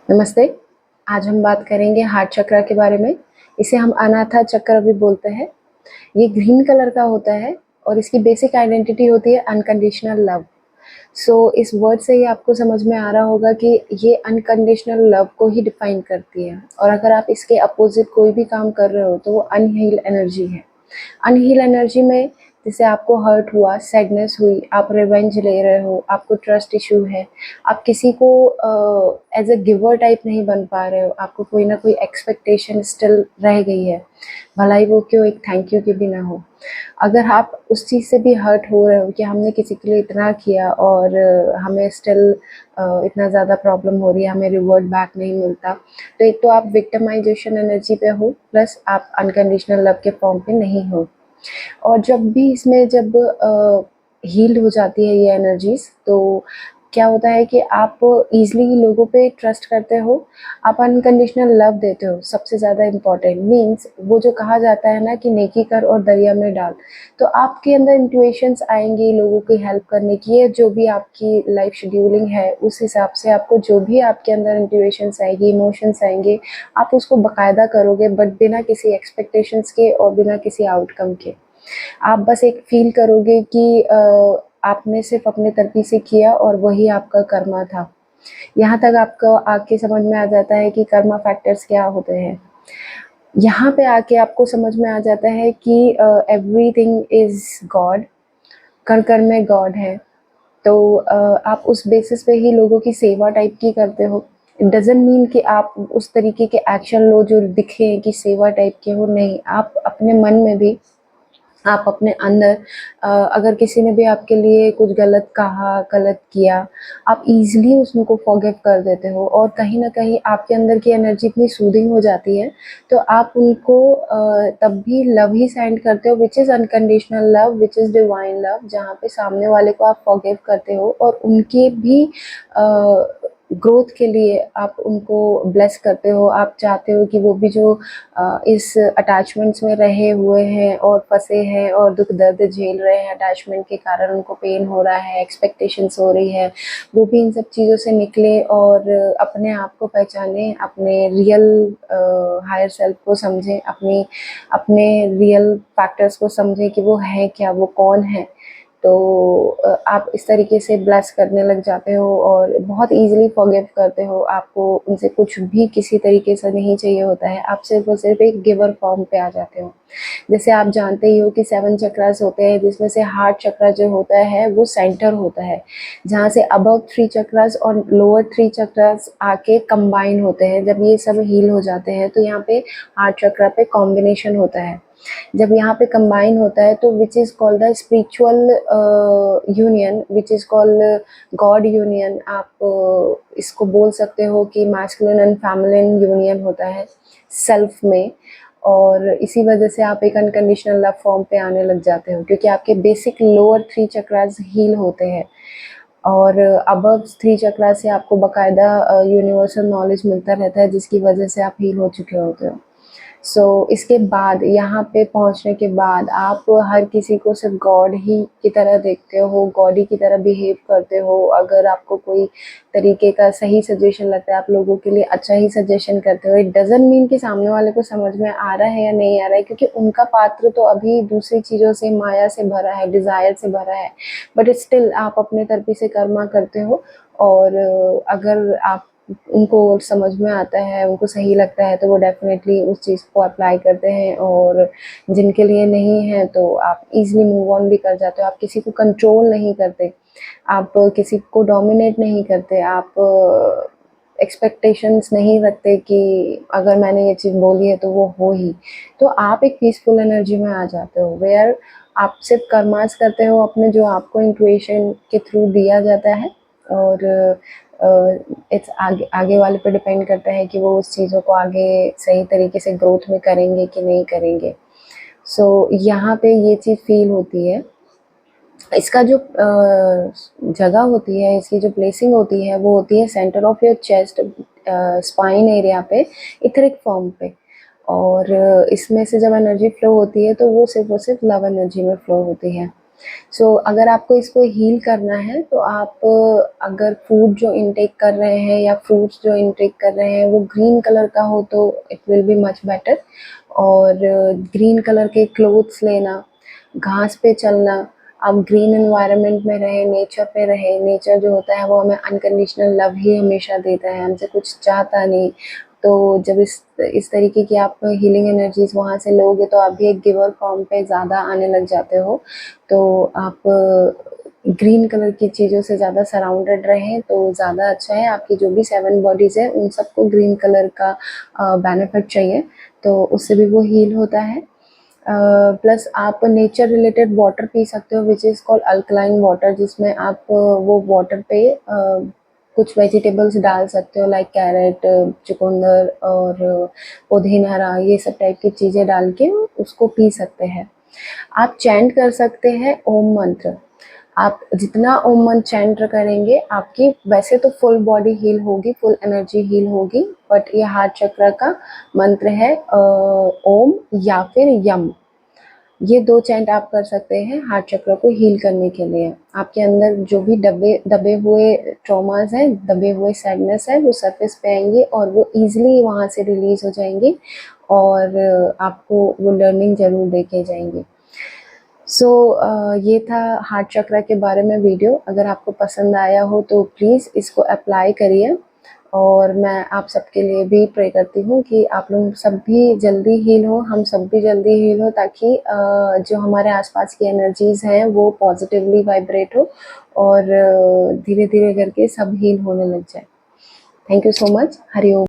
नमस्ते। आज हम बात करेंगे हार्ट चक्र के बारे में। इसे हम अनाथा चक्र भी बोलते हैं। ये ग्रीन कलर का होता है और इसकी बेसिक आइडेंटिटी होती है अनकंडीशनल लव। इस वर्ड से ही आपको समझ में आ रहा होगा कि ये अनकंडीशनल लव को ही डिफाइन करती है, और अगर आप इसके अपोजिट कोई भी काम कर रहे हो तो वो अनहील्ड एनर्जी है। अनहील एनर्जी में जैसे आपको हर्ट हुआ, सैडनेस हुई, आप रिवेंज ले रहे हो, आपको ट्रस्ट इशू है, आप किसी को एज अ गिवर टाइप नहीं बन पा रहे हो, आपको कोई ना कोई एक्सपेक्टेशन स्टिल रह गई है, भला ही वो क्यों एक थैंक यू के भी ना हो। अगर आप उस चीज़ से भी हर्ट हो रहे हो कि हमने किसी के लिए इतना किया और हमें स्टिल इतना ज़्यादा प्रॉब्लम हो रही है, हमें रिवॉर्ड बैक नहीं मिलता, तो एक तो आप विक्टिमाइजेशन एनर्जी पे हो, प्लस आप अनकंडीशनल लव के फॉर्म पे नहीं हो। और जब भी इसमें जब हील्ड हो जाती है ये एनर्जीज़, तो क्या होता है कि आप ईज़िली लोगों पे ट्रस्ट करते हो, आप अनकंडीशनल लव देते हो। सबसे ज़्यादा इम्पोर्टेंट मीन्स वो जो कहा जाता है ना कि नेकी कर और दरिया में डाल, तो आपके अंदर इंट्यूशंस आएँगी लोगों की हेल्प करने की, या जो भी आपकी लाइफ शेड्यूलिंग है उस हिसाब से आपको जो भी आपके अंदर इंट्यूशंस आएगी, इमोशंस आएँगे, आप उसको बाकायदा करोगे, बट बिना किसी एक्सपेक्टेशंस के और बिना किसी आउटकम के। आप बस एक फ़ील करोगे कि आपने सिर्फ़ अपने तरफ़ी से किया और वही आपका कर्मा था। यहाँ तक आपको आके समझ में आ जाता है कि कर्मा फैक्टर्स क्या होते हैं। यहाँ पे आके आपको समझ में आ जाता है कि एवरीथिंग इज़ गॉड, कण-कण में गॉड है। तो आप उस बेसिस पे ही लोगों की सेवा टाइप की करते हो। इट डज़न्ट मीन कि आप उस तरीके के एक्शन लो जो दिखे कि सेवा टाइप के हो, नहीं। आप अपने मन में भी, आप अपने अंदर अगर किसी ने भी आपके लिए कुछ गलत कहा, गलत किया, आप ईज़िली उसको फ़ॉरगिव कर देते हो, और कहीं न कहीं आपके अंदर की एनर्जी इतनी सूदिंग हो जाती है, तो आप उनको तब भी लव ही सेंड करते हो, which is unconditional love, which is divine love, जहाँ पे सामने वाले को आप फ़ॉरगिव करते हो और उनके भी अ, ग्रोथ के लिए आप उनको ब्लेस करते हो। आप चाहते हो कि वो भी जो इस अटैचमेंट्स में रहे हुए हैं और फँसे हैं और दुःख दर्द झेल रहे हैं, अटैचमेंट के कारण उनको पेन हो रहा है, एक्सपेक्टेशंस हो रही है, वो भी इन सब चीज़ों से निकले और अपने आप को पहचाने, अपने रियल हायर सेल्फ को समझें, अपने रियल फैक्टर्स को समझें कि वो है क्या, वो कौन है। तो आप इस तरीके से ब्लेस करने लग जाते हो और बहुत ईज़िली फ़ॉरगिव करते हो। आपको उनसे कुछ भी किसी तरीके से नहीं चाहिए होता है, आप सिर्फ़ और सिर्फ़ एक गिवर फ़ॉर्म पे आ जाते हो। जैसे आप जानते ही हो कि 7 चक्रास होते हैं, जिसमें से हार्ट चक्र जो होता है वो सेंटर होता है, जहाँ से अबव 3 चक्रास और लोअर 3 चक्रास आके कंबाइन होते हैं। जब ये सब हील हो जाते हैं तो यहाँ पे हार्ट चक्र पे कॉम्बिनेशन होता है। जब यहाँ पे कंबाइन होता है तो which is called the spiritual union, which is called God union. आप इसको बोल सकते हो कि मैस्कुलिन एंड फेमिनिन यूनियन होता है सेल्फ में, और इसी वजह से आप एक अनकंडीशनल लव फॉर्म पे आने लग जाते हो, क्योंकि आपके बेसिक लोअर 3 चक्रास हील होते हैं और अबव 3 चक्रा से आपको बाकायदा यूनिवर्सल नॉलेज मिलता रहता है, जिसकी वजह से आप हील हो चुके होते हो। इसके बाद यहाँ पे पहुँचने के बाद आप हर किसी को सिर्फ गॉड ही की तरह देखते हो, गॉड ही की तरह बिहेव करते हो। अगर आपको कोई तरीके का सही सजेशन लगता है, आप लोगों के लिए अच्छा ही सजेशन करते हो। इट डज़न्ट मीन कि सामने वाले को समझ में आ रहा है या नहीं आ रहा है, क्योंकि उनका पात्र तो अभी दूसरी चीज़ों से, माया से भरा है, डिज़ायर से भरा है, बट स्टिल आप अपने तरफ़ी से कर्मा करते हो। और अगर आप उनको समझ में आता है, उनको सही लगता है, तो वो डेफ़िनेटली उस चीज़ को अप्लाई करते हैं, और जिनके लिए नहीं है तो आप ईज़िली मूव ऑन भी कर जाते हो। आप किसी को कंट्रोल नहीं करते, आप किसी को डोमिनेट नहीं करते, आप एक्सपेक्टेशंस नहीं रखते कि अगर मैंने ये चीज़ बोली है तो वो हो ही। तो आप एक पीसफुल एनर्जी में आ जाते हो, वेयर आप सिर्फ़ कर्मास करते हो अपने, जो आपको इंट्यूशन के थ्रू दिया जाता है, और अ, इट्स आगे आगे वाले पे डिपेंड करता है कि वो उस चीज़ों को आगे सही तरीके से ग्रोथ में करेंगे कि नहीं करेंगे। यहाँ पे ये चीज़ फ़ील होती है। इसका जो जगह होती है, इसकी जो प्लेसिंग होती है, वो होती है centre of your chest, spine area पे, इथरिक फॉर्म पे। और इसमें से जब एनर्जी फ्लो होती है तो वो सिर्फ़ और सिर्फ़ लव एनर्जी में फ्लो होती है। सो अगर आपको इसको हील करना है तो आप अगर फूड जो इनटेक कर रहे हैं या फ्रूट्स जो इनटेक कर रहे हैं वो ग्रीन कलर का हो तो it will be much better. और ग्रीन कलर के क्लोथ्स लेना, घास पे चलना, आप ग्रीन एनवायरनमेंट में रहें, नेचर पे रहें। नेचर जो होता है वो हमें अनकंडीशनल लव ही हमेशा देता है, हमसे कुछ चाहता नहीं। तो जब इस तरीके की आप हीलिंग एनर्जीज वहाँ से लोगे तो आप भी एक गिवर फॉर्म पे ज़्यादा आने लग जाते हो। तो आप ग्रीन कलर की चीज़ों से ज़्यादा सराउंडेड रहें तो ज़्यादा अच्छा है। आपकी जो भी 7 बॉडीज़ है उन सबको ग्रीन कलर का बेनिफिट चाहिए, तो उससे भी वो हील होता है। प्लस आप नेचर रिलेटेड वाटर पी सकते हो which is called alkaline water, जिसमें आप वो वाटर पे कुछ वेजिटेबल्स डाल सकते हो लाइक कैरेट, चुकंदर और पुदीना हरा, ये सब टाइप की चीज़ें डाल के उसको पी सकते हैं। आप चैंट कर सकते हैं ओम मंत्र। आप जितना ओम मंत्र चैंट करेंगे आपकी वैसे तो फुल बॉडी हील होगी, फुल एनर्जी हील होगी, बट ये हार्ट चक्र का मंत्र है ओम या फिर यम। ये 2 चैंट आप कर सकते हैं हार्ट चक्र को हील करने के लिए। आपके अंदर जो भी दबे हुए ट्रॉमास हैं, दबे हुए सैडनेस है, वो सरफेस पे आएंगे और वो ईजिली वहाँ से रिलीज हो जाएंगे और आपको वो लर्निंग ज़रूर देके जाएंगे। सो ये था हार्ट चक्र के बारे में वीडियो। अगर आपको पसंद आया हो तो प्लीज़ इसको अप्लाई करिए और मैं आप सबके लिए भी प्रे करती हूँ कि आप लोग सब भी जल्दी हील हो, हम सब भी जल्दी हील हो, ताकि जो हमारे आसपास की एनर्जीज़ हैं वो पॉजिटिवली वाइब्रेट हो और धीरे धीरे करके सब हील होने लग जाए। Thank you so much. Hari Om.